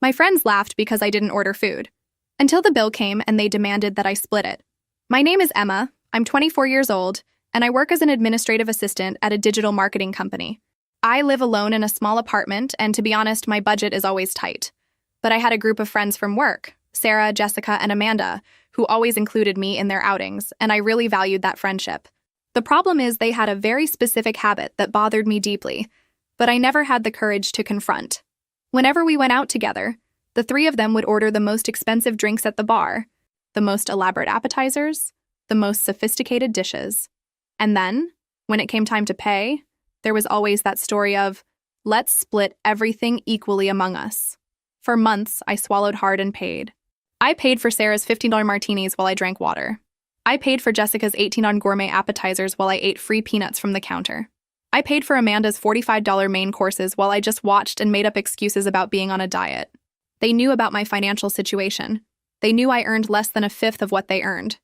My friends laughed because I didn't order food. Until the bill came and they demanded that I split it. My name is Emma, I'm 24 years old, and I work as an administrative assistant at a digital marketing company. I live alone in a small apartment, and to be honest, my budget is always tight. But I had a group of friends from work, Sarah, Jessica, and Amanda, who always included me in their outings, and I really valued that friendship. The problem is they had a very specific habit that bothered me deeply, but I never had the courage to confront. Whenever we went out together, the three of them would order the most expensive drinks at the bar, the most elaborate appetizers, the most sophisticated dishes. And then, when it came time to pay, there was always that story of, let's split everything equally among us. For months, I swallowed hard and paid. I paid for Sarah's $15 martinis while I drank water. I paid for Jessica's $18 gourmet appetizers while I ate free peanuts from the counter. I paid for Amanda's $45 main courses while I just watched and made up excuses about being on a diet. They knew about my financial situation. They knew I earned less than a fifth of what they earned.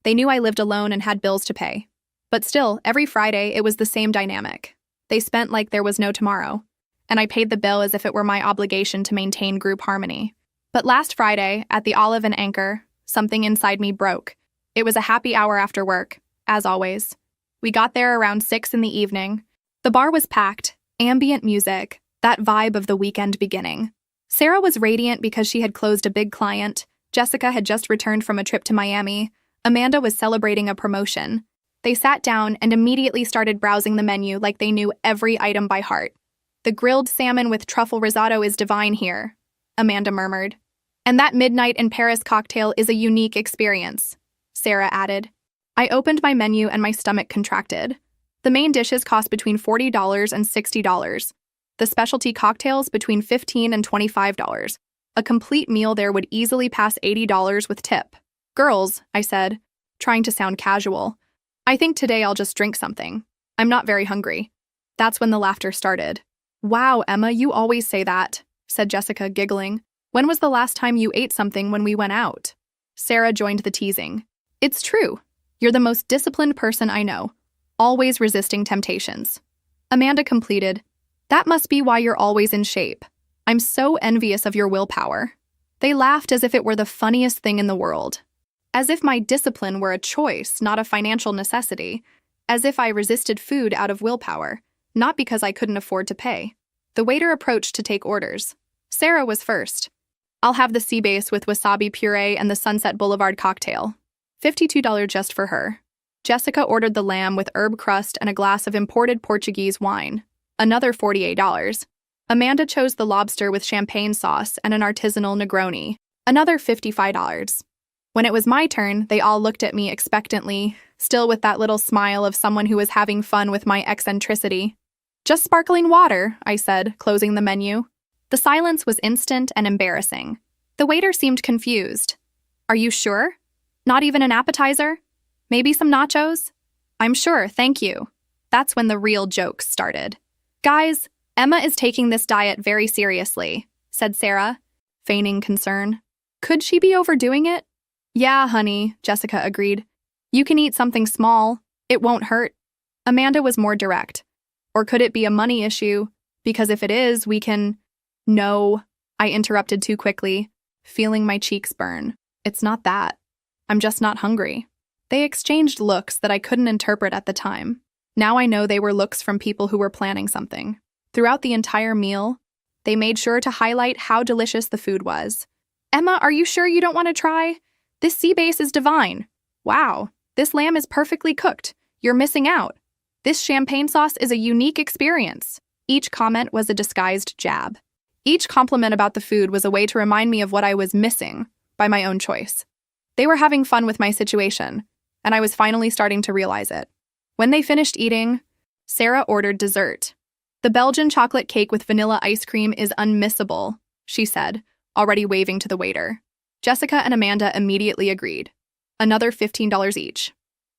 They knew I lived alone and had bills to pay. But still, every Friday, it was the same dynamic. They spent like there was no tomorrow, and I paid the bill as if it were my obligation to maintain group harmony. But last Friday, at the Olive and Anchor, something inside me broke. It was a happy hour after work, as always. We got there around 6 in the evening. The bar was packed, ambient music, that vibe of the weekend beginning. Sarah was radiant because she had closed a big client. Jessica had just returned from a trip to Miami. Amanda was celebrating a promotion. They sat down and immediately started browsing the menu like they knew every item by heart. "The grilled salmon with truffle risotto is divine here," Amanda murmured. "And that midnight in Paris cocktail is a unique experience," Sarah added. I opened my menu and my stomach contracted. The main dishes cost between $40 and $60. The specialty cocktails between $15 and $25. A complete meal there would easily pass $80 with tip. "Girls," I said, trying to sound casual, "I think today I'll just drink something. I'm not very hungry." That's when the laughter started. "Wow, Emma, you always say that," said Jessica, giggling. "When was the last time you ate something when we went out?" Sarah joined the teasing. "It's true. You're the most disciplined person I know, always resisting temptations." Amanda completed, "That must be why you're always in shape. I'm so envious of your willpower." They laughed as if it were the funniest thing in the world. As if my discipline were a choice, not a financial necessity. As if I resisted food out of willpower, not because I couldn't afford to pay. The waiter approached to take orders. Sarah was first. "I'll have the sea bass with wasabi puree and the Sunset Boulevard cocktail." $52 just for her. Jessica ordered the lamb with herb crust and a glass of imported Portuguese wine. Another $48. Amanda chose the lobster with champagne sauce and an artisanal Negroni. Another $55. When it was my turn, they all looked at me expectantly, still with that little smile of someone who was having fun with my eccentricity. "Just sparkling water," I said, closing the menu. The silence was instant and embarrassing. The waiter seemed confused. "Are you sure? Not even an appetizer? Maybe some nachos?" "I'm sure, thank you." That's when the real jokes started. "Guys, Emma is taking this diet very seriously," said Sarah, feigning concern. "Could she be overdoing it?" "Yeah, honey," Jessica agreed. "You can eat something small. It won't hurt." Amanda was more direct. "Or could it be a money issue? Because if it is, we can—" "No," I interrupted too quickly, feeling my cheeks burn. "It's not that. I'm just not hungry." They exchanged looks that I couldn't interpret at the time. Now I know they were looks from people who were planning something. Throughout the entire meal, they made sure to highlight how delicious the food was. "Emma, are you sure you don't want to try? This sea bass is divine. Wow, this lamb is perfectly cooked. You're missing out. This champagne sauce is a unique experience." Each comment was a disguised jab. Each compliment about the food was a way to remind me of what I was missing by my own choice. They were having fun with my situation, and I was finally starting to realize it. When they finished eating, Sarah ordered dessert. "The Belgian chocolate cake with vanilla ice cream is unmissable," she said, already waving to the waiter. Jessica and Amanda immediately agreed. Another $15 each.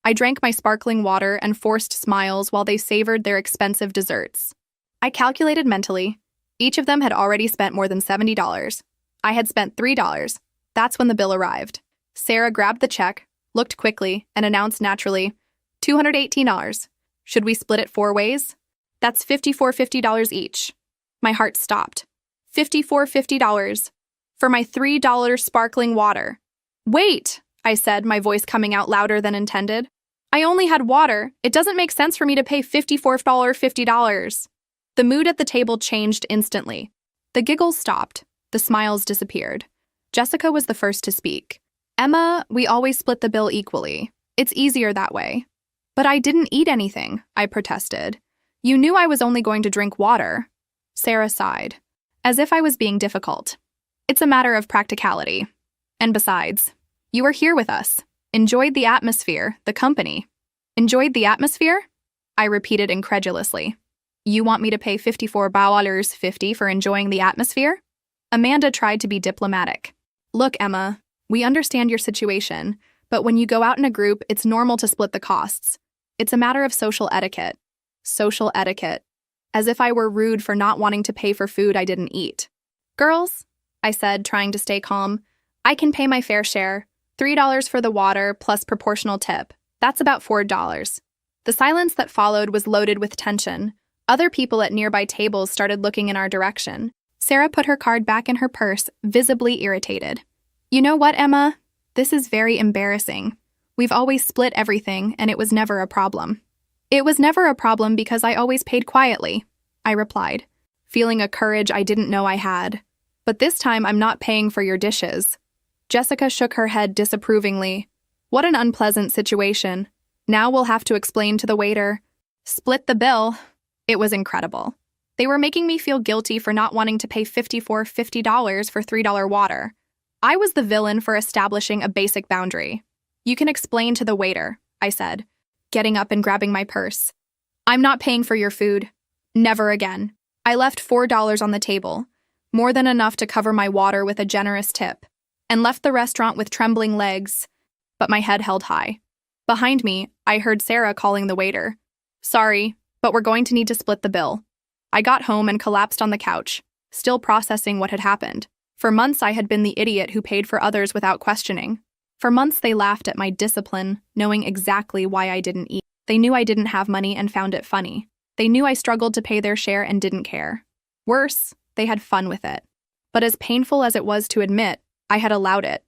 I drank my sparkling water and forced smiles while they savored their expensive desserts. I calculated mentally. Each of them had already spent more than $70. I had spent $3. That's when the bill arrived. Sarah grabbed the check, looked quickly, and announced naturally, $218. Should we split it 4 ways? That's $54.50 each. My heart stopped. $54.50. for my $3 sparkling water. Wait, I said, my voice coming out louder than intended. I only had water. It doesn't make sense for me to pay $50. The mood at the table changed instantly. The giggles stopped. The smiles disappeared. Jessica was the first to speak. Emma, we always split the bill equally. It's easier that way. But I didn't eat anything, I protested. You knew I was only going to drink water. Sarah sighed, as if I was being difficult. It's a matter of practicality. And besides, you are here with us. Enjoyed the atmosphere, the company. Enjoyed the atmosphere? I repeated incredulously. You want me to pay $54.50 for enjoying the atmosphere? Amanda tried to be diplomatic. Look, Emma, we understand your situation, but when you go out in a group, it's normal to split the costs. It's a matter of social etiquette. Social etiquette. As if I were rude for not wanting to pay for food I didn't eat. Girls, I said, trying to stay calm, I can pay my fair share. $3 for the water plus proportional tip. That's about $4. The silence that followed was loaded with tension. Other people at nearby tables started looking in our direction. Sarah put her card back in her purse, visibly irritated. You know what, Emma? This is very embarrassing. We've always split everything, and it was never a problem. It was never a problem because I always paid quietly, I replied, feeling a courage I didn't know I had. But this time I'm not paying for your dishes. Jessica shook her head disapprovingly. What an unpleasant situation. Now we'll have to explain to the waiter. Split the bill. It was incredible. They were making me feel guilty for not wanting to pay $50 for $3 water. I was the villain for establishing a basic boundary. You can explain to the waiter, I said, getting up and grabbing my purse. I'm not paying for your food. Never again. I left $4 on the table, more than enough to cover my water with a generous tip, and left the restaurant with trembling legs, but my head held high. Behind me, I heard Sarah calling the waiter. Sorry, but we're going to need to split the bill. I got home and collapsed on the couch, still processing what had happened. For months, I had been the idiot who paid for others without questioning. For months, they laughed at my discipline, knowing exactly why I didn't eat. They knew I didn't have money and found it funny. They knew I struggled to pay their share and didn't care. Worse, they had fun with it. But as painful as it was to admit, I had allowed it.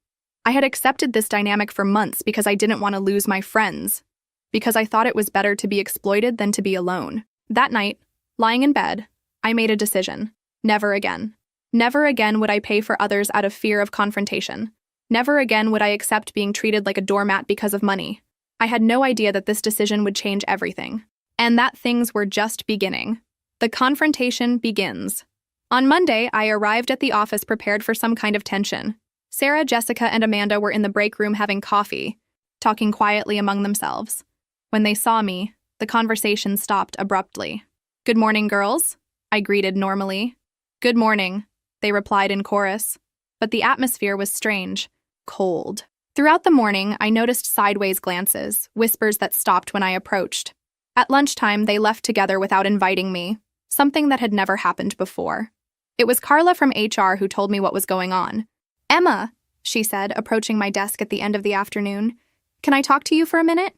I had accepted this dynamic for months because I didn't want to lose my friends, because I thought it was better to be exploited than to be alone. That night, lying in bed, I made a decision. Never again. Never again would I pay for others out of fear of confrontation. Never again would I accept being treated like a doormat because of money. I had no idea that this decision would change everything, and that things were just beginning. The confrontation begins. On Monday, I arrived at the office prepared for some kind of tension. Sarah, Jessica, and Amanda were in the break room having coffee, talking quietly among themselves. When they saw me, the conversation stopped abruptly. Good morning, girls, I greeted normally. Good morning, they replied in chorus. But the atmosphere was strange, cold. Throughout the morning, I noticed sideways glances, whispers that stopped when I approached. At lunchtime, they left together without inviting me, something that had never happened before. It was Carla from HR who told me what was going on. Emma, she said, approaching my desk at the end of the afternoon. Can I talk to you for a minute?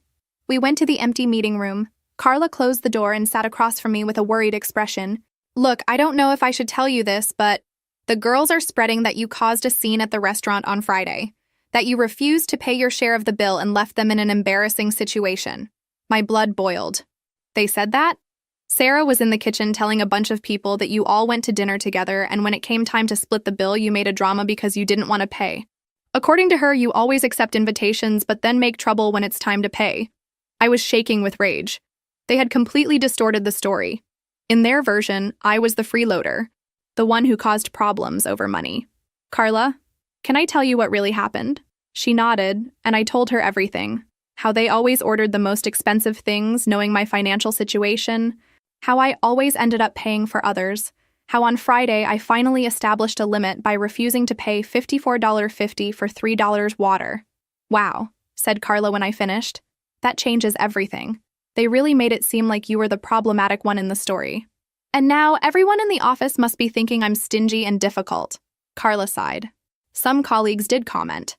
We went to the empty meeting room. Carla closed the door and sat across from me with a worried expression. Look, I don't know if I should tell you this, but the girls are spreading that you caused a scene at the restaurant on Friday, that you refused to pay your share of the bill and left them in an embarrassing situation. My blood boiled. They said that? Sarah was in the kitchen telling a bunch of people that you all went to dinner together, and when it came time to split the bill, you made a drama because you didn't want to pay. According to her, you always accept invitations but then make trouble when it's time to pay. I was shaking with rage. They had completely distorted the story. In their version, I was the freeloader, the one who caused problems over money. Carla, can I tell you what really happened? She nodded, and I told her everything. How they always ordered the most expensive things, knowing my financial situation. How I always ended up paying for others. How on Friday I finally established a limit by refusing to pay $54.50 for $3 water. Wow, said Carla when I finished. That changes everything. They really made it seem like you were the problematic one in the story. And now everyone in the office must be thinking I'm stingy and difficult. Carla sighed. Some colleagues did comment.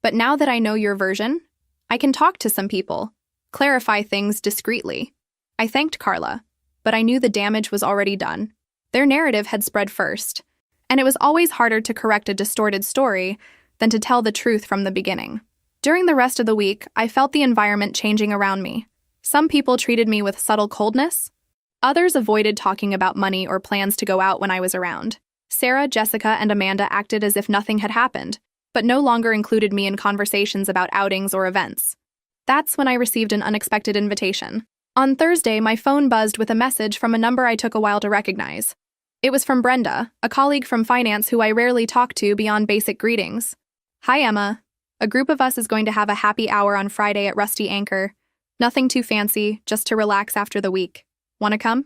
But now that I know your version, I can talk to some people, clarify things discreetly. I thanked Carla, but I knew the damage was already done. Their narrative had spread first, and it was always harder to correct a distorted story than to tell the truth from the beginning. During the rest of the week, I felt the environment changing around me. Some people treated me with subtle coldness. Others avoided talking about money or plans to go out when I was around. Sarah, Jessica, and Amanda acted as if nothing had happened, but no longer included me in conversations about outings or events. That's when I received an unexpected invitation. On Thursday, my phone buzzed with a message from a number I took a while to recognize. It was from Brenda, a colleague from finance who I rarely talk to beyond basic greetings. "Hi, Emma. A group of us is going to have a happy hour on Friday at Rusty Anchor. Nothing too fancy, just to relax after the week. Want to come?"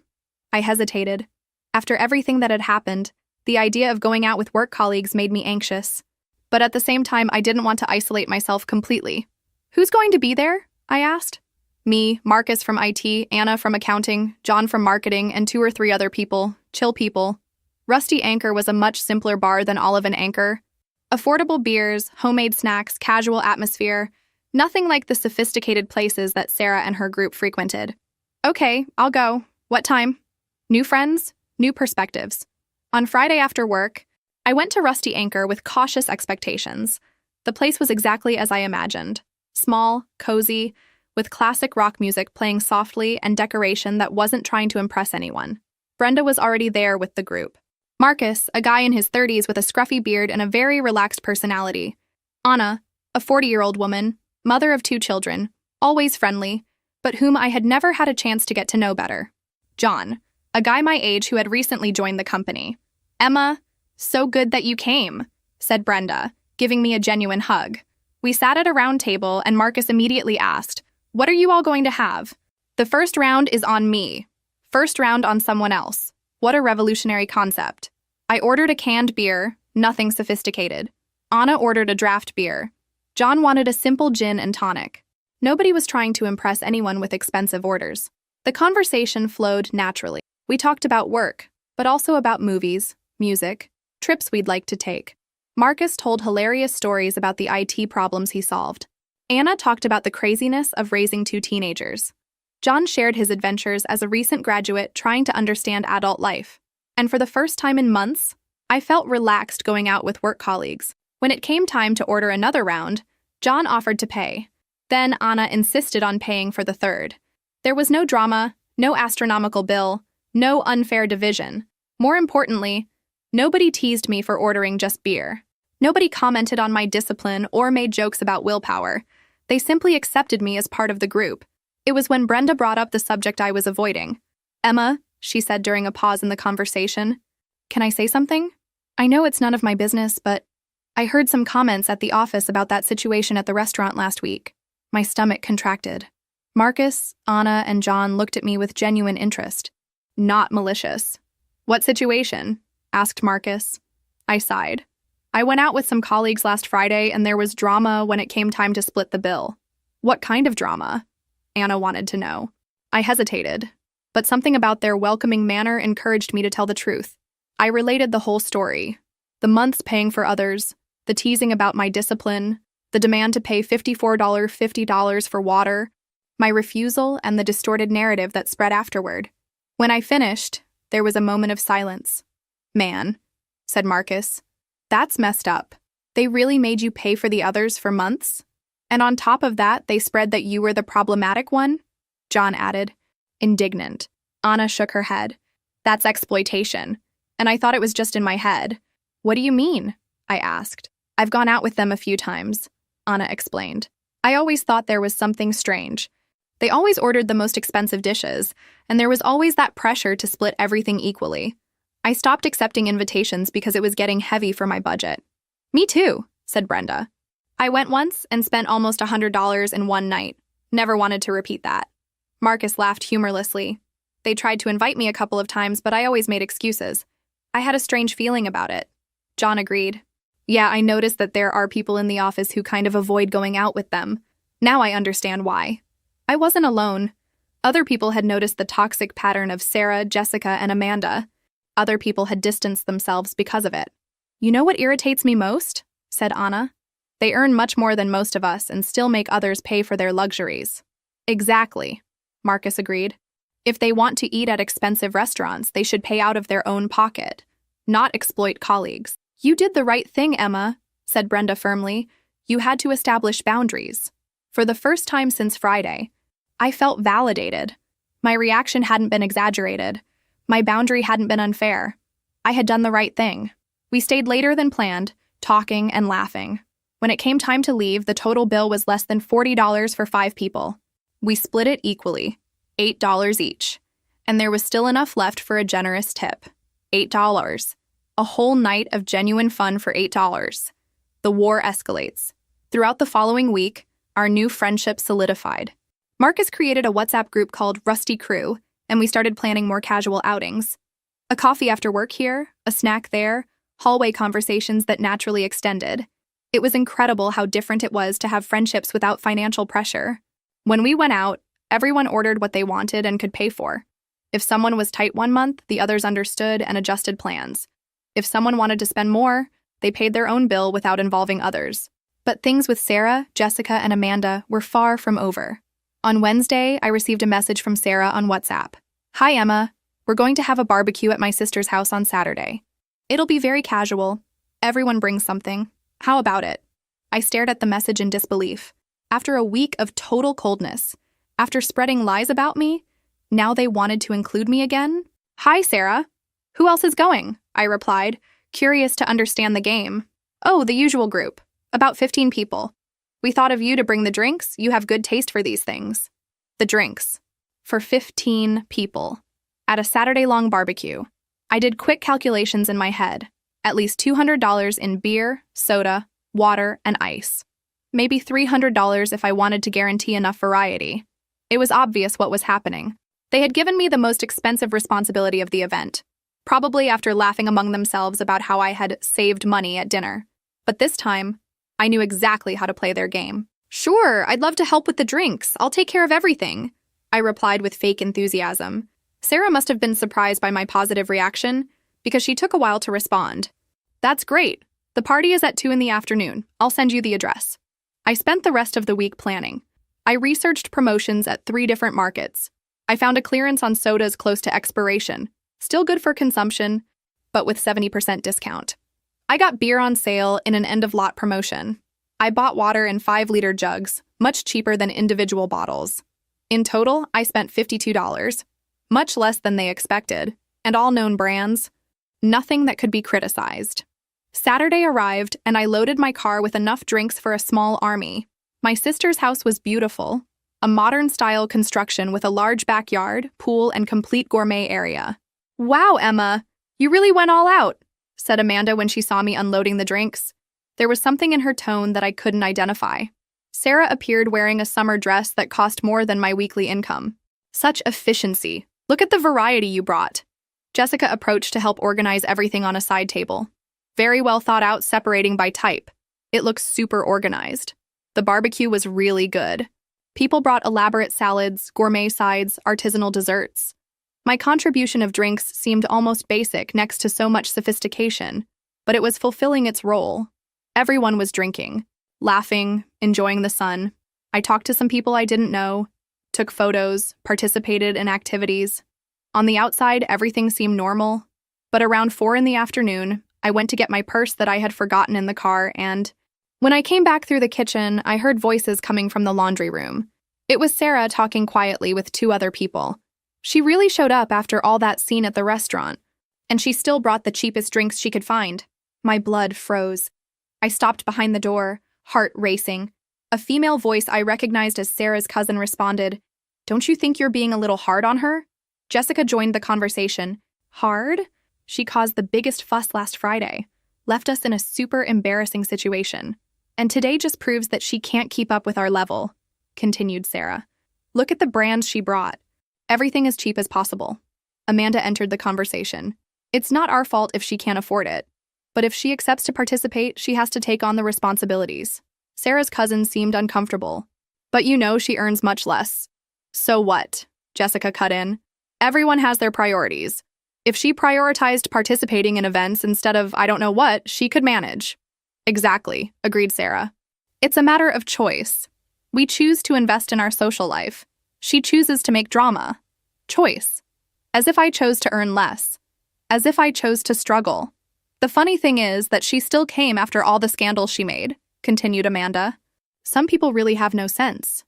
I hesitated. After everything that had happened, the idea of going out with work colleagues made me anxious. But at the same time, I didn't want to isolate myself completely. "Who's going to be there?" I asked. "Me, Marcus from IT, Anna from accounting, John from marketing, and 2 or 3 other people, chill people." Rusty Anchor was a much simpler bar than Olive and Anchor. Affordable beers, homemade snacks, casual atmosphere, nothing like the sophisticated places that Sarah and her group frequented. "Okay, I'll go. What time?" New friends, new perspectives. On Friday after work, I went to Rusty Anchor with cautious expectations. The place was exactly as I imagined. Small, cozy, with classic rock music playing softly and decoration that wasn't trying to impress anyone. Brenda was already there with the group. Marcus, a guy in his 30s with a scruffy beard and a very relaxed personality. Anna, a 40-year-old woman, mother of 2 children, always friendly, but whom I had never had a chance to get to know better. John, a guy my age who had recently joined the company. "Emma, so good that you came," said Brenda, giving me a genuine hug. We sat at a round table and Marcus immediately asked, "What are you all going to have?" "The first round is on me. First round on someone else. What a revolutionary concept." I ordered a canned beer, nothing sophisticated. Anna ordered a draft beer. John wanted a simple gin and tonic. Nobody was trying to impress anyone with expensive orders. The conversation flowed naturally. We talked about work, but also about movies, music, trips we'd like to take. Marcus told hilarious stories about the IT problems he solved. Anna talked about the craziness of raising 2 teenagers. John shared his adventures as a recent graduate trying to understand adult life. And for the first time in months, I felt relaxed going out with work colleagues. When it came time to order another round, John offered to pay. Then Anna insisted on paying for the third. There was no drama, no astronomical bill, no unfair division. More importantly, nobody teased me for ordering just beer. Nobody commented on my discipline or made jokes about willpower. They simply accepted me as part of the group. It was when Brenda brought up the subject I was avoiding. "Emma," she said during a pause in the conversation, "can I say something? I know it's none of my business, but I heard some comments at the office about that situation at the restaurant last week." My stomach contracted. Marcus, Anna, and John looked at me with genuine interest. Not malicious. "What situation?" asked Marcus. I sighed. "I went out with some colleagues last Friday and there was drama when it came time to split the bill." "What kind of drama?" Anna wanted to know. I hesitated, but something about their welcoming manner encouraged me to tell the truth. I related the whole story. The months paying for others, the teasing about my discipline, the demand to pay $50 for water, my refusal, and the distorted narrative that spread afterward. When I finished, there was a moment of silence. "Man," said Marcus, "that's messed up. They really made you pay for the others for months? And on top of that, they spread that you were the problematic one?" John added, indignant. Anna shook her head. "That's exploitation. And I thought it was just in my head." "What do you mean?" I asked. "I've gone out with them a few times," Anna explained. "I always thought there was something strange. They always ordered the most expensive dishes, and there was always that pressure to split everything equally. I stopped accepting invitations because it was getting heavy for my budget." "Me too," said Brenda. "I went once and spent almost $100 in one night. Never wanted to repeat that." Marcus laughed humorlessly. "They tried to invite me a couple of times, but I always made excuses. I had a strange feeling about it." John agreed. "Yeah, I noticed that there are people in the office who kind of avoid going out with them. Now I understand why." I wasn't alone. Other people had noticed the toxic pattern of Sarah, Jessica, and Amanda. Other people had distanced themselves because of it. "You know what irritates me most?" said Anna. "They earn much more than most of us and still make others pay for their luxuries." "Exactly," Marcus agreed. "If they want to eat at expensive restaurants, they should pay out of their own pocket. not exploit colleagues. You did the right thing, Emma, said Brenda firmly. You had to establish boundaries. For the first time since Friday, I felt validated. My reaction hadn't been exaggerated. My boundary hadn't been unfair. I had done the right thing. We stayed later than planned, talking and laughing. When it came time to leave, the total bill was less than $40 for 5 people. We split it equally, $8 each. And there was still enough left for a generous tip. $8. A whole night of genuine fun for $8. The war escalates. Throughout the following week, our new friendship solidified. Marcus created a WhatsApp group called Rusty Crew, and we started planning more casual outings. A coffee after work here, a snack there, hallway conversations that naturally extended. It was incredible how different it was to have friendships without financial pressure. When we went out, everyone ordered what they wanted and could pay for. If someone was tight one month, the others understood and adjusted plans. If someone wanted to spend more, they paid their own bill without involving others. But things with Sarah, Jessica, and Amanda were far from over. On Wednesday, I received a message from Sarah on WhatsApp. Hi, Emma. We're going to have a barbecue at my sister's house on Saturday. It'll be very casual. Everyone brings something. How about it? I stared at the message in disbelief. After a week of total coldness, after spreading lies about me, now they wanted to include me again? Hi, Sarah. Who else is going? I replied, curious to understand the game. Oh, the usual group. About 15 people. We thought of you to bring the drinks. You have good taste for these things. The drinks. For 15 people. At a Saturday-long barbecue. I did quick calculations in my head. At least $200 in beer, soda, water, and ice. Maybe $300 if I wanted to guarantee enough variety. It was obvious what was happening. They had given me the most expensive responsibility of the event, probably after laughing among themselves about how I had saved money at dinner. But this time, I knew exactly how to play their game. Sure, I'd love to help with the drinks. I'll take care of everything, I replied with fake enthusiasm. Sarah must have been surprised by my positive reaction, because she took a while to respond. That's great. The party is at 2 in the afternoon. I'll send you the address. I spent the rest of the week planning. I researched promotions at 3 different markets. I found a clearance on sodas close to expiration, still good for consumption, but with 70% discount. I got beer on sale in an end-of-lot promotion. I bought water in 5-liter jugs, much cheaper than individual bottles. In total, I spent $52, much less than they expected, and all known brands. Nothing that could be criticized. Saturday arrived, and I loaded my car with enough drinks for a small army. My sister's house was beautiful, a modern-style construction with a large backyard, pool, and complete gourmet area. Wow, Emma, you really went all out, said Amanda when she saw me unloading the drinks. There was something in her tone that I couldn't identify. Sarah appeared wearing a summer dress that cost more than my weekly income. Such efficiency. Look at the variety you brought. Jessica approached to help organize everything on a side table. Very well thought out, separating by type. It looks super organized. The barbecue was really good. People brought elaborate salads, gourmet sides, artisanal desserts. My contribution of drinks seemed almost basic next to so much sophistication, but it was fulfilling its role. Everyone was drinking, laughing, enjoying the sun. I talked to some people I didn't know, took photos, participated in activities. On the outside, everything seemed normal, but around 4 in the afternoon, I went to get my purse that I had forgotten in the car, and when I came back through the kitchen, I heard voices coming from the laundry room. It was Sarah talking quietly with 2 other people. She really showed up after all that scene at the restaurant, and she still brought the cheapest drinks she could find. My blood froze. I stopped behind the door, heart racing. A female voice I recognized as Sarah's cousin responded, "Don't you think you're being a little hard on her?" Jessica joined the conversation. Hard? She caused the biggest fuss last Friday, left us in a super embarrassing situation. And today just proves that she can't keep up with our level, continued Sarah. Look at the brands she brought. Everything as cheap as possible. Amanda entered the conversation. It's not our fault if she can't afford it. But if she accepts to participate, she has to take on the responsibilities. Sarah's cousin seemed uncomfortable. But you know she earns much less. So what? Jessica cut in. Everyone has their priorities. If she prioritized participating in events instead of I don't know what, she could manage. Exactly, agreed Sarah. It's a matter of choice. We choose to invest in our social life. She chooses to make drama. Choice. As if I chose to earn less. As if I chose to struggle. The funny thing is that she still came after all the scandals she made, continued Amanda. Some people really have no sense.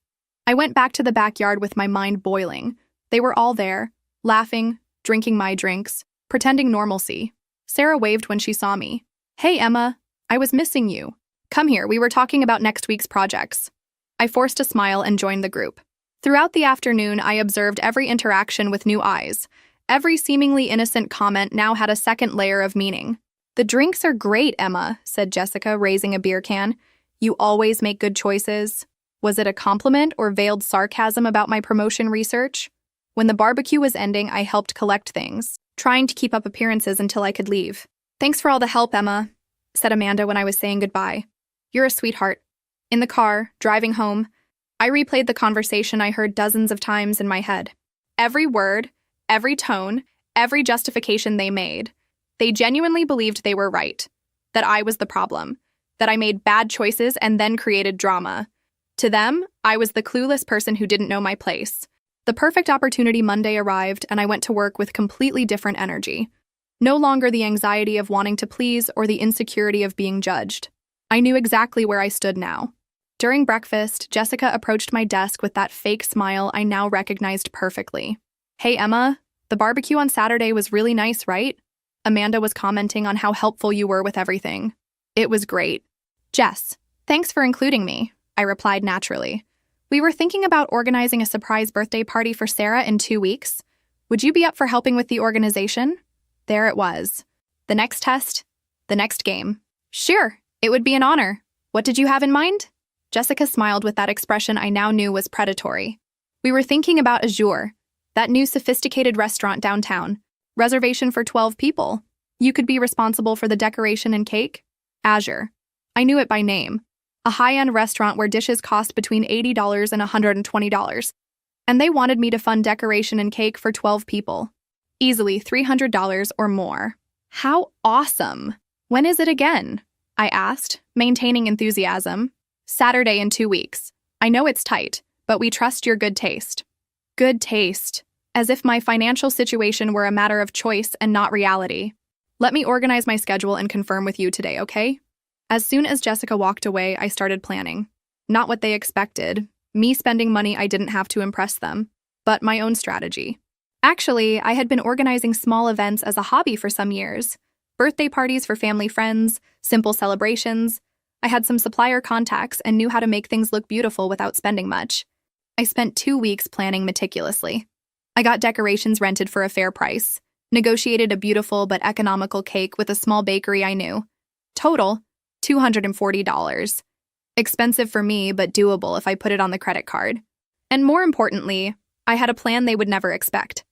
I went back to the backyard with my mind boiling. They were all there, laughing, drinking my drinks, pretending normalcy. Sarah waved when she saw me. Hey, Emma, I was missing you. Come here, we were talking about next week's projects. I forced a smile and joined the group. Throughout the afternoon, I observed every interaction with new eyes. Every seemingly innocent comment now had a second layer of meaning. The drinks are great, Emma, said Jessica, raising a beer can. You always make good choices. Was it a compliment or veiled sarcasm about my promotion research? When the barbecue was ending, I helped collect things, trying to keep up appearances until I could leave. Thanks for all the help, Emma, said Amanda when I was saying goodbye. You're a sweetheart. In the car, driving home, I replayed the conversation I heard dozens of times in my head. Every word, every tone, every justification they made. They genuinely believed they were right, that I was the problem, that I made bad choices and then created drama. To them, I was the clueless person who didn't know my place. The perfect opportunity Monday arrived, and I went to work with completely different energy. No longer the anxiety of wanting to please or the insecurity of being judged. I knew exactly where I stood now. During breakfast, Jessica approached my desk with that fake smile I now recognized perfectly. Hey, Emma, the barbecue on Saturday was really nice, right? Amanda was commenting on how helpful you were with everything. It was great. Jess, thanks for including me, I replied naturally. We were thinking about organizing a surprise birthday party for Sarah in 2 weeks. Would you be up for helping with the organization? There it was. The next test, the next game. Sure, it would be an honor. What did you have in mind? Jessica smiled with that expression I now knew was predatory. We were thinking about Azure, that new sophisticated restaurant downtown. Reservation for 12 people. You could be responsible for the decoration and cake? Azure. I knew it by name. A high-end restaurant where dishes cost between $80 and $120. And they wanted me to fund decoration and cake for 12 people. Easily $300 or more. How awesome! When is it again? I asked, maintaining enthusiasm. Saturday in 2 weeks. I know it's tight, but we trust your good taste. Good taste. As if my financial situation were a matter of choice and not reality. Let me organize my schedule and confirm with you today, okay? As soon as Jessica walked away, I started planning. Not what they expected, me spending money I didn't have to impress them, but my own strategy. Actually, I had been organizing small events as a hobby for some years. Birthday parties for family friends, simple celebrations. I had some supplier contacts and knew how to make things look beautiful without spending much. I spent 2 weeks planning meticulously. I got decorations rented for a fair price, negotiated a beautiful but economical cake with a small bakery I knew. Total, $240. Expensive for me, but doable if I put it on the credit card. And more importantly, I had a plan they would never expect.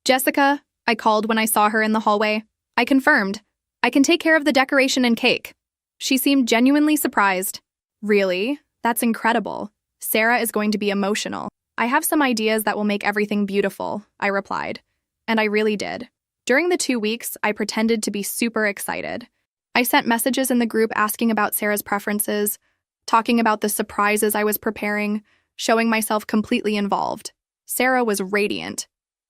Jessica, I called when I saw her in the hallway. I confirmed. I can take care of the decoration and cake. She seemed genuinely surprised. Really? That's incredible. Sarah is going to be emotional. I have some ideas that will make everything beautiful, I replied. And I really did. During the 2 weeks, I pretended to be super excited. I sent messages in the group asking about Sarah's preferences, talking about the surprises I was preparing, showing myself completely involved. Sarah was radiant.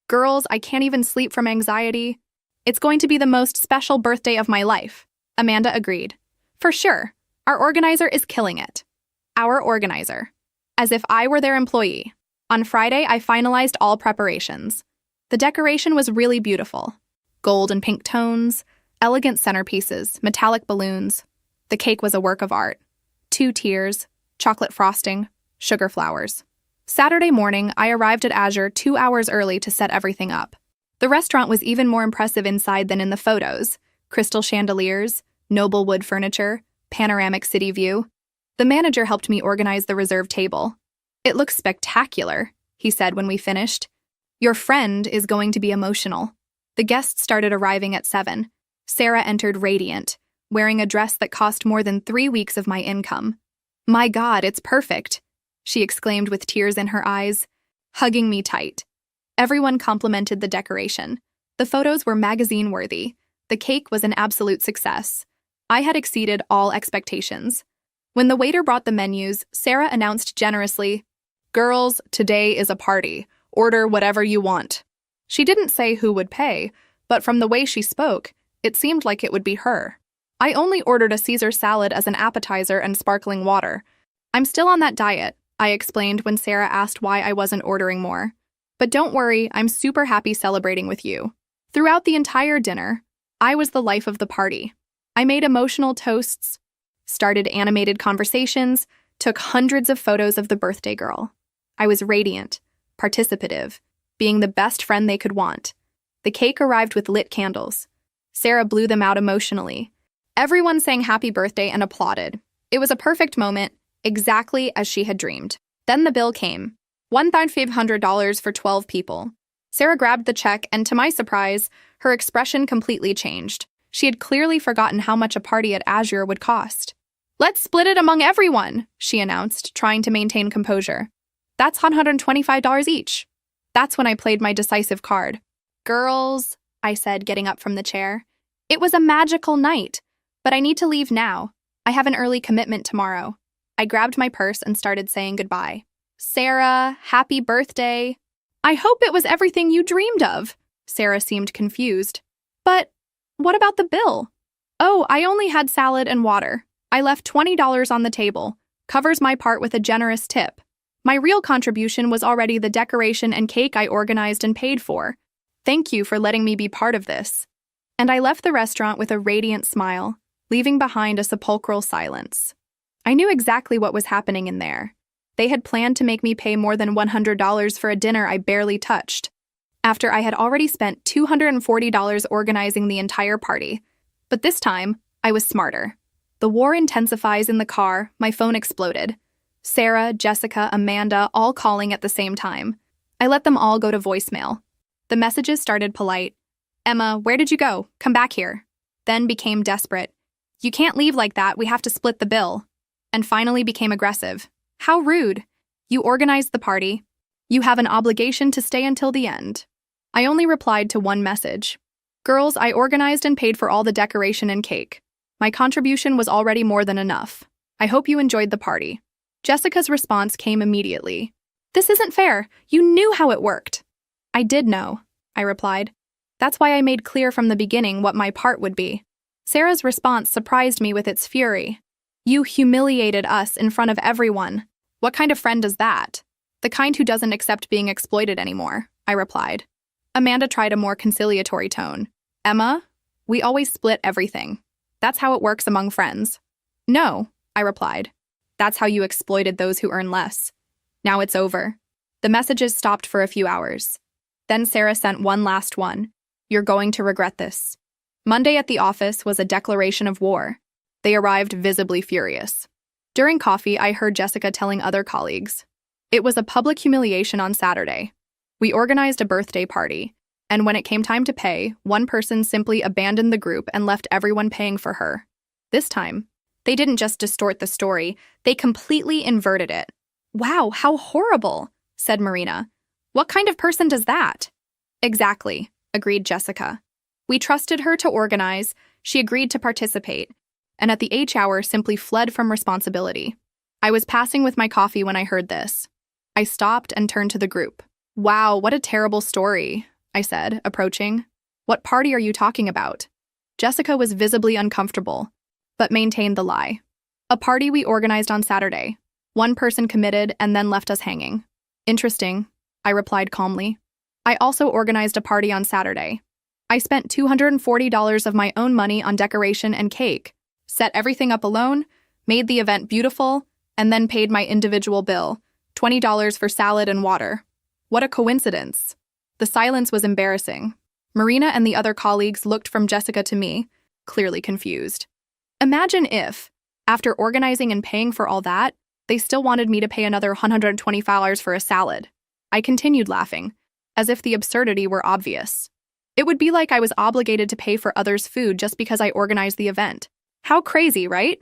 Girls, I can't even sleep from anxiety. It's going to be the most special birthday of my life. Amanda agreed. For sure. Our organizer is killing it. Our organizer. As if I were their employee. On Friday, I finalized all preparations. The decoration was really beautiful. Gold and pink tones, elegant centerpieces, metallic balloons. The cake was a work of art. 2 tiers, chocolate frosting, sugar flowers. Saturday morning, I arrived at Azure 2 hours early to set everything up. The restaurant was even more impressive inside than in the photos. Crystal chandeliers, noble wood furniture, panoramic city view. The manager helped me organize the reserved table. It looks spectacular, he said when we finished. Your friend is going to be emotional. The guests started arriving at 7. Sarah entered radiant, wearing a dress that cost more than 3 weeks of my income. My God, it's perfect, she exclaimed with tears in her eyes, hugging me tight. Everyone complimented the decoration. The photos were magazine-worthy. The cake was an absolute success. I had exceeded all expectations. When the waiter brought the menus, Sarah announced generously, "Girls, today is a party. Order whatever you want." She didn't say who would pay, but from the way she spoke, it seemed like it would be her. I only ordered a Caesar salad as an appetizer and sparkling water. I'm still on that diet, I explained when Sarah asked why I wasn't ordering more. But don't worry, I'm super happy celebrating with you. Throughout the entire dinner, I was the life of the party. I made emotional toasts, started animated conversations, took hundreds of photos of the birthday girl. I was radiant, participative, being the best friend they could want. The cake arrived with lit candles. Sarah blew them out emotionally. Everyone sang happy birthday and applauded. It was a perfect moment, exactly as she had dreamed. Then the bill came. $1,500 for 12 people. Sarah grabbed the check, and to my surprise, her expression completely changed. She had clearly forgotten how much a party at Azure would cost. "Let's split it among everyone," she announced, trying to maintain composure. "That's $125 each." That's when I played my decisive card. "Girls," I said, getting up from the chair. "It was a magical night, but I need to leave now. I have an early commitment tomorrow." I grabbed my purse and started saying goodbye. "Sarah, happy birthday." "I hope it was everything you dreamed of." Sarah seemed confused. "But what about the bill?" "Oh, I only had salad and water. I left $20 on the table. Covers my part with a generous tip. My real contribution was already the decoration and cake I organized and paid for. Thank you for letting me be part of this." And I left the restaurant with a radiant smile, leaving behind a sepulchral silence. I knew exactly what was happening in there. They had planned to make me pay more than $100 for a dinner I barely touched, after I had already spent $240 organizing the entire party. But this time, I was smarter. The war intensifies in the car, my phone exploded. Sarah, Jessica, Amanda, all calling at the same time. I let them all go to voicemail. The messages started polite. "Emma, where did you go? Come back here." Then became desperate. "You can't leave like that, we have to split the bill." And finally became aggressive. "How rude. You organized the party. You have an obligation to stay until the end." I only replied to one message. "Girls, I organized and paid for all the decoration and cake. My contribution was already more than enough. I hope you enjoyed the party." Jessica's response came immediately. "This isn't fair. You knew how it worked." "I did know," I replied. "That's why I made clear from the beginning what my part would be." Sarah's response surprised me with its fury. "You humiliated us in front of everyone. What kind of friend is that?" "The kind who doesn't accept being exploited anymore," I replied. Amanda tried a more conciliatory tone. "Emma, we always split everything. That's how it works among friends." "No," I replied. "That's how you exploited those who earn less. Now it's over." The messages stopped for a few hours. Then Sarah sent one last one. "You're going to regret this." Monday at the office was a declaration of war. They arrived visibly furious. During coffee, I heard Jessica telling other colleagues. It was a public humiliation on Saturday. We organized a birthday party, and when it came time to pay, one person simply abandoned the group and left everyone paying for her. This time, they didn't just distort the story, they completely inverted it. "Wow, how horrible," said Marina. "What kind of person does that?" "Exactly," agreed Jessica. "We trusted her to organize, she agreed to participate, and at the H hour simply fled from responsibility." I was passing with my coffee when I heard this. I stopped and turned to the group. "Wow, what a terrible story," I said, approaching. "What party are you talking about?" Jessica was visibly uncomfortable, but maintained the lie. "A party we organized on Saturday. One person committed and then left us hanging." "Interesting," I replied calmly. "I also organized a party on Saturday. I spent $240 of my own money on decoration and cake, set everything up alone, made the event beautiful, and then paid my individual bill, $20 for salad and water. What a coincidence." The silence was embarrassing. Marina and the other colleagues looked from Jessica to me, clearly confused. Imagine if, after organizing and paying for all that, they still wanted me to pay another $120 for a salad. I continued laughing, as if the absurdity were obvious. It would be like I was obligated to pay for others' food just because I organized the event. How crazy, right?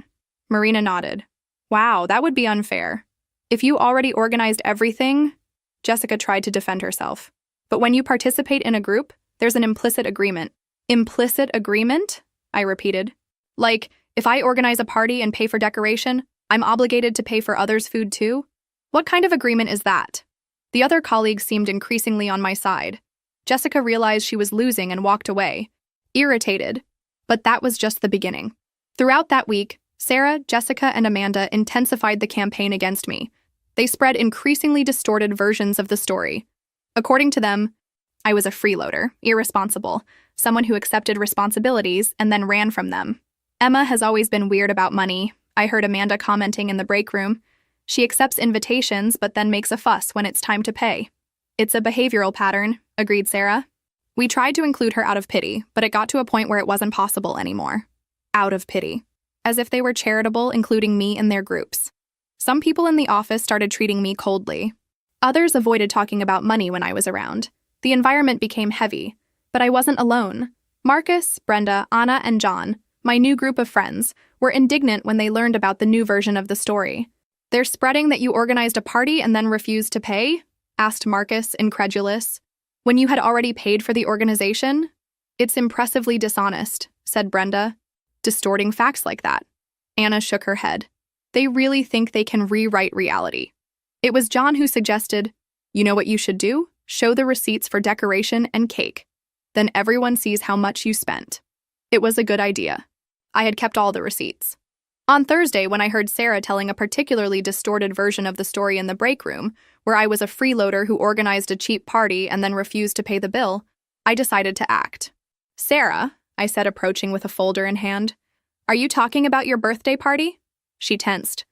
Marina nodded. "Wow, that would be unfair. If you already organized everything..." Jessica tried to defend herself. "But when you participate in a group, there's an implicit agreement." "Implicit agreement?" I repeated. "Like, if I organize a party and pay for decoration, I'm obligated to pay for others' food too? What kind of agreement is that?" The other colleagues seemed increasingly on my side. Jessica realized she was losing and walked away, irritated. But that was just the beginning. Throughout that week, Sarah, Jessica, and Amanda intensified the campaign against me. They spread increasingly distorted versions of the story. According to them, I was a freeloader, irresponsible, someone who accepted responsibilities and then ran from them. Emma has always been weird about money. I heard Amanda commenting in the break room. She accepts invitations but then makes a fuss when it's time to pay. It's a behavioral pattern, agreed Sarah. We tried to include her out of pity, but it got to a point where it wasn't possible anymore. Out of pity. As if they were charitable, including me in their groups. Some people in the office started treating me coldly. Others avoided talking about money when I was around. The environment became heavy, but I wasn't alone. Marcus, Brenda, Anna, and John, my new group of friends, were indignant when they learned about the new version of the story. They're spreading that you organized a party and then refused to pay? Asked Marcus, incredulous. When you had already paid for the organization? It's impressively dishonest, said Brenda. Distorting facts like that. Anna shook her head. They really think they can rewrite reality. It was John who suggested, you know what you should do? Show the receipts for decoration and cake. Then everyone sees how much you spent. It was a good idea. I had kept all the receipts. On Thursday, when I heard Sarah telling a particularly distorted version of the story in the break room, where I was a freeloader who organized a cheap party and then refused to pay the bill, I decided to act. Sarah, I said, approaching with a folder in hand, are you talking about your birthday party? She tensed.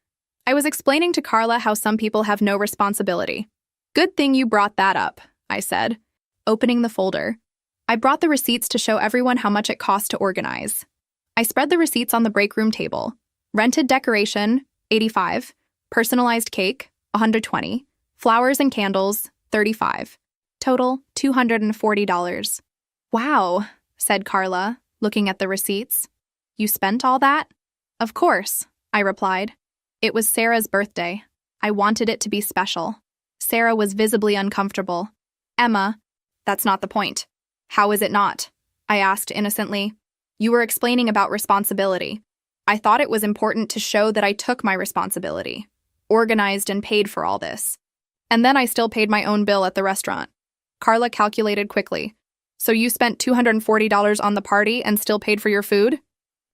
I was explaining to Carla how some people have no responsibility. Good thing you brought that up, I said, opening the folder. I brought the receipts to show everyone how much it cost to organize. I spread the receipts on the break room table. Rented decoration, $85, personalized cake, $120, flowers and candles, $35. Total, $240. Wow, said Carla, looking at the receipts. You spent all that? Of course, I replied. It was Sarah's birthday. I wanted it to be special. Sarah was visibly uncomfortable. Emma, that's not the point. How is it not? I asked innocently. You were explaining about responsibility. I thought it was important to show that I took my responsibility, organized and paid for all this. And then I still paid my own bill at the restaurant. Carla calculated quickly. So you spent $240 on the party and still paid for your food?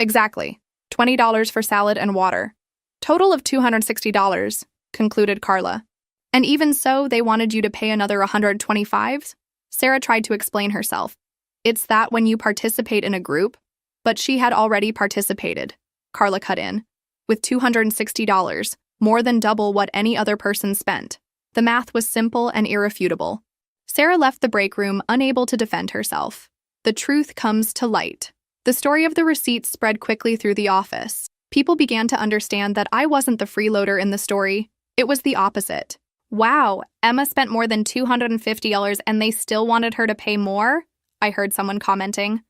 Exactly. $20 for salad and water. Total of $260, concluded Carla. And even so, they wanted you to pay another $125? Sarah tried to explain herself. It's that when you participate in a group, but she had already participated. Carla cut in. With $260, more than double what any other person spent. The math was simple and irrefutable. Sarah left the break room unable to defend herself. The truth comes to light. The story of the receipts spread quickly through the office. People began to understand that I wasn't the freeloader in the story. It was the opposite. Wow, Emma spent more than $250 and they still wanted her to pay more? I heard someone commenting.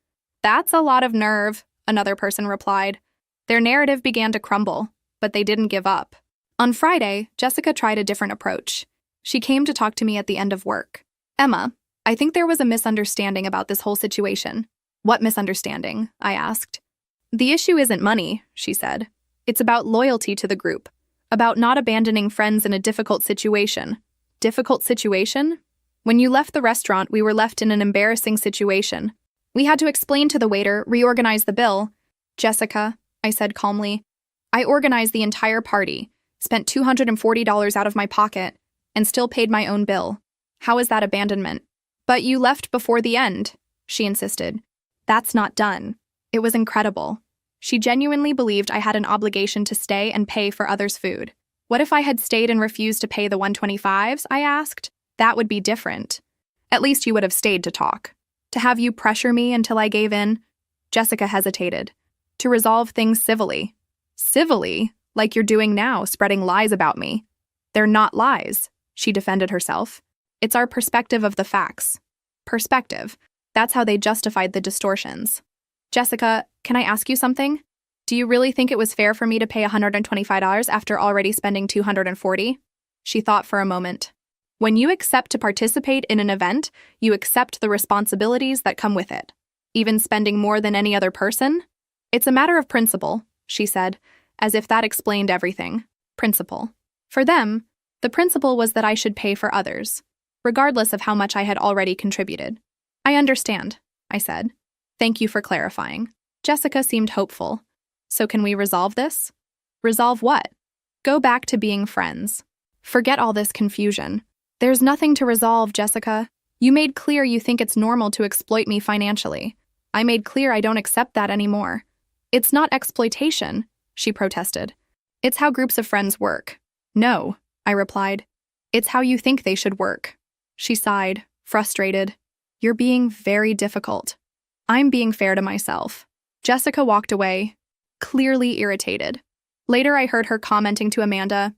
That's a lot of nerve, another person replied. Their narrative began to crumble, but they didn't give up. On Friday, Jessica tried a different approach. She came to talk to me at the end of work. Emma, I think there was a misunderstanding about this whole situation. What misunderstanding? I asked. The issue isn't money, she said. It's about loyalty to the group, about not abandoning friends in a difficult situation. Difficult situation? When you left the restaurant, we were left in an embarrassing situation. We had to explain to the waiter, reorganize the bill. Jessica, I said calmly, I organized the entire party, spent $240 out of my pocket, and still paid my own bill. How is that abandonment? But you left before the end, she insisted. That's not done. It was incredible. She genuinely believed I had an obligation to stay and pay for others' food. What if I had stayed and refused to pay the $125s? I asked. That would be different. At least you would have stayed to talk. To have you pressure me until I gave in? Jessica hesitated. To resolve things civilly. Civilly? Like you're doing now, spreading lies about me. They're not lies, she defended herself. It's our perspective of the facts. Perspective. That's how they justified the distortions. Jessica, can I ask you something? Do you really think it was fair for me to pay $125 after already spending $240? She thought for a moment. When you accept to participate in an event, you accept the responsibilities that come with it. Even spending more than any other person? It's a matter of principle, she said, as if that explained everything. Principle. For them, the principle was that I should pay for others, regardless of how much I had already contributed. I understand, I said. Thank you for clarifying. Jessica seemed hopeful. So can we resolve this? Resolve what? Go back to being friends. Forget all this confusion. There's nothing to resolve, Jessica. You made clear you think it's normal to exploit me financially. I made clear I don't accept that anymore. It's not exploitation, she protested. It's how groups of friends work. No, I replied. It's how you think they should work. She sighed, frustrated. You're being very difficult. I'm being fair to myself. Jessica walked away, clearly irritated. Later, I heard her commenting to Amanda,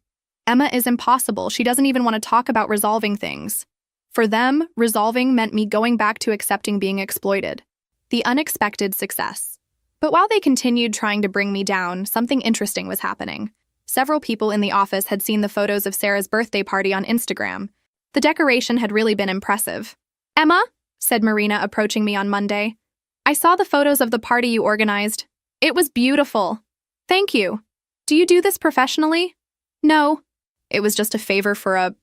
Emma is impossible. She doesn't even want to talk about resolving things. For them, resolving meant me going back to accepting being exploited. The unexpected success. But while they continued trying to bring me down, something interesting was happening. Several people in the office had seen the photos of Sarah's birthday party on Instagram. The decoration had really been impressive. Emma, said Marina, approaching me on Monday, I saw the photos of the party you organized. It was beautiful. Thank you. Do you do this professionally? No. It was just a favor for a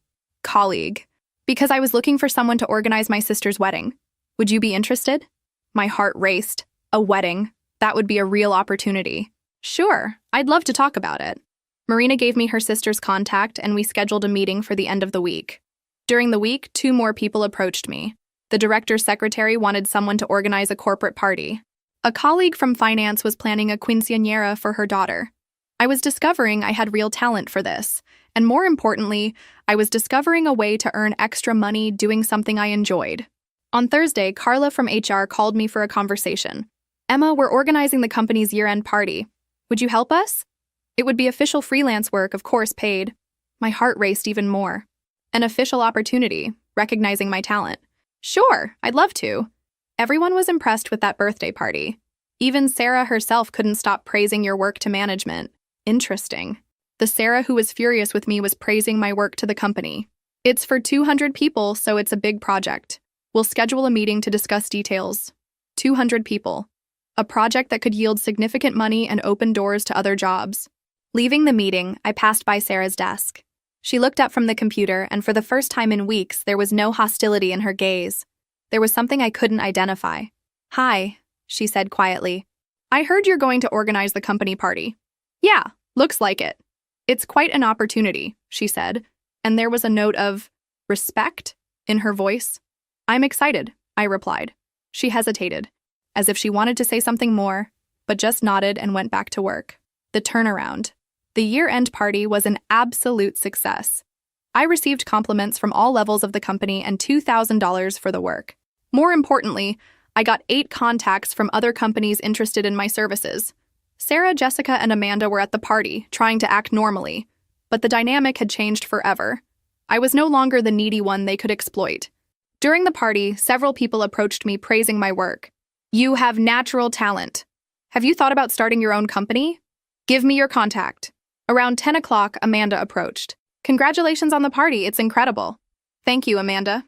colleague. Because I was looking for someone to organize my sister's wedding. Would you be interested? My heart raced. A wedding. That would be a real opportunity. Sure, I'd love to talk about it. Marina gave me her sister's contact, and we scheduled a meeting for the end of the week. During the week, 2 more people approached me. The director's secretary wanted someone to organize a corporate party. A colleague from finance was planning a quinceañera for her daughter. I was discovering I had real talent for this, and more importantly, I was discovering a way to earn extra money doing something I enjoyed. On Thursday, Carla from HR called me for a conversation. Emma, we're organizing the company's year-end party. Would you help us? It would be official freelance work, of course paid. My heart raced even more. An official opportunity, recognizing my talent. Sure, I'd love to. Everyone was impressed with that birthday party. Even Sarah herself couldn't stop praising your work to management. Interesting. The Sarah who was furious with me was praising my work to the company. It's for 200 people, so it's a big project. We'll schedule a meeting to discuss details. 200 people. A project that could yield significant money and open doors to other jobs. Leaving the meeting, I passed by Sarah's desk. She looked up from the computer, and for the first time in weeks, there was no hostility in her gaze. There was something I couldn't identify. Hi, she said quietly. I heard you're going to organize the company party. Yeah, looks like it. It's quite an opportunity, she said, and there was a note of respect in her voice. I'm excited, I replied. She hesitated, as if she wanted to say something more, but just nodded and went back to work. The turnaround. The year-end party was an absolute success. I received compliments from all levels of the company and $2,000 for the work. More importantly, I got 8 contacts from other companies interested in my services. Sarah, Jessica, and Amanda were at the party, trying to act normally, but the dynamic had changed forever. I was no longer the needy one they could exploit. During the party, several people approached me praising my work. You have natural talent. Have you thought about starting your own company? Give me your contact. Around 10 o'clock, Amanda approached. Congratulations on the party, it's incredible. Thank you, Amanda.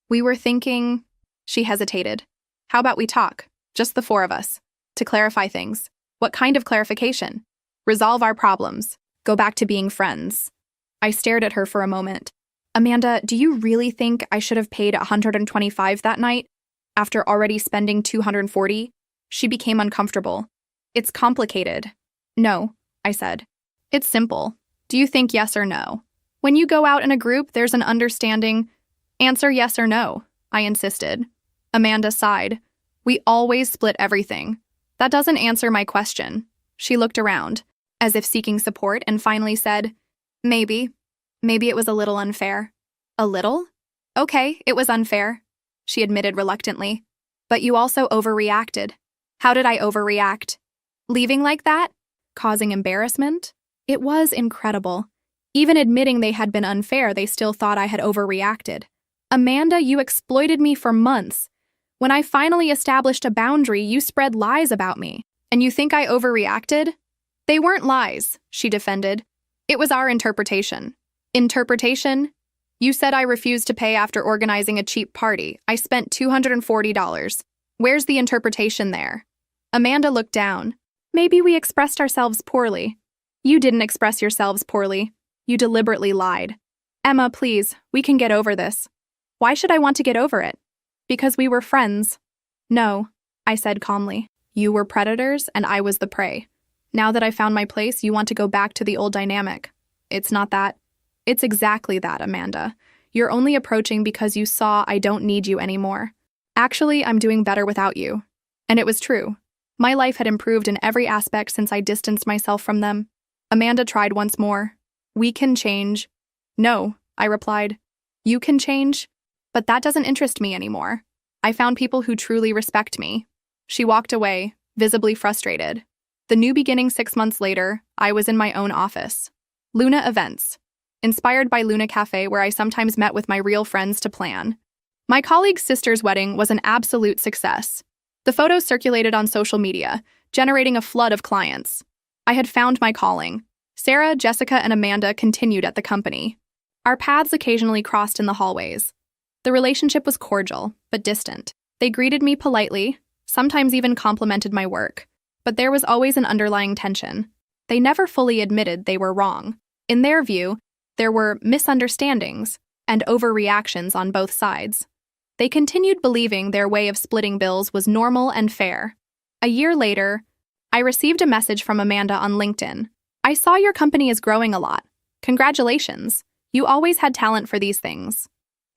We were thinking... She hesitated. How about we talk, just the 4 of us, to clarify things. What kind of clarification? Resolve our problems. Go back to being friends. I stared at her for a moment. Amanda, do you really think I should have paid $125 that night? After already spending $240? She became uncomfortable. It's complicated. No, I said. It's simple. Do you think yes or no? When you go out in a group, there's an understanding. Answer yes or no, I insisted. Amanda sighed. We always split everything. That doesn't answer my question. She looked around, as if seeking support, and finally said, Maybe. Maybe it was a little unfair. A little? Okay, it was unfair, she admitted reluctantly. But you also overreacted. How did I overreact? Leaving like that? Causing embarrassment? It was incredible. Even admitting they had been unfair, they still thought I had overreacted. Amanda, you exploited me for months. When I finally established a boundary, you spread lies about me. And you think I overreacted? They weren't lies, she defended. It was our interpretation. Interpretation? You said I refused to pay after organizing a cheap party. I spent $240. Where's the interpretation there? Amanda looked down. Maybe we expressed ourselves poorly. You didn't express yourselves poorly. You deliberately lied. Emma, please, we can get over this. Why should I want to get over it? Because we were friends. No, I said calmly. You were predators and I was the prey. Now that I found my place, you want to go back to the old dynamic. It's not that. It's exactly that, Amanda. You're only approaching because you saw I don't need you anymore. Actually, I'm doing better without you. And it was true. My life had improved in every aspect since I distanced myself from them. Amanda tried once more. We can change. No, I replied. You can change? But that doesn't interest me anymore. I found people who truly respect me. She walked away, visibly frustrated. The new beginning 6 months later, I was in my own office. Luna Events. Inspired by Luna Cafe, where I sometimes met with my real friends to plan. My colleague's sister's wedding was an absolute success. The photos circulated on social media, generating a flood of clients. I had found my calling. Sarah, Jessica, and Amanda continued at the company. Our paths occasionally crossed in the hallways. The relationship was cordial, but distant. They greeted me politely, sometimes even complimented my work. But there was always an underlying tension. They never fully admitted they were wrong. In their view, there were misunderstandings and overreactions on both sides. They continued believing their way of splitting bills was normal and fair. A year later, I received a message from Amanda on LinkedIn. I saw your company is growing a lot. Congratulations. You always had talent for these things.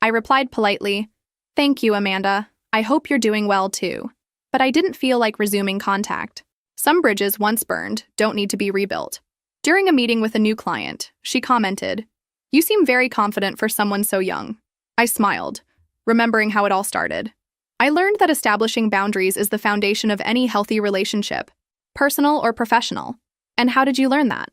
I replied politely, Thank you, Amanda. I hope you're doing well too. But I didn't feel like resuming contact. Some bridges once burned don't need to be rebuilt. During a meeting with a new client, she commented, You seem very confident for someone so young. I smiled, remembering how it all started. I learned that establishing boundaries is the foundation of any healthy relationship, personal or professional. And how did you learn that?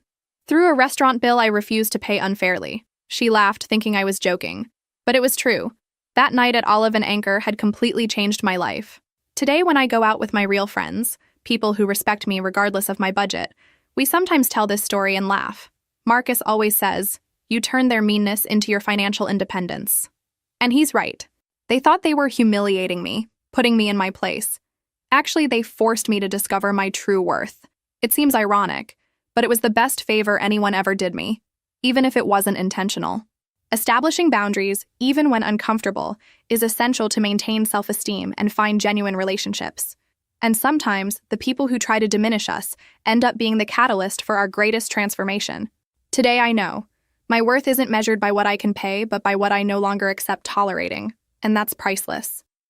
Through a restaurant bill I refused to pay unfairly. She laughed, thinking I was joking. But it was true. That night at Olive and Anchor had completely changed my life. Today, when I go out with my real friends, people who respect me regardless of my budget, we sometimes tell this story and laugh. Marcus always says, You turn their meanness into your financial independence. And he's right. They thought they were humiliating me, putting me in my place. Actually, they forced me to discover my true worth. It seems ironic, but it was the best favor anyone ever did me, even if it wasn't intentional. Establishing boundaries, even when uncomfortable, is essential to maintain self-esteem and find genuine relationships. And sometimes, the people who try to diminish us end up being the catalyst for our greatest transformation. Today I know, my worth isn't measured by what I can pay, but by what I no longer accept tolerating, and that's priceless.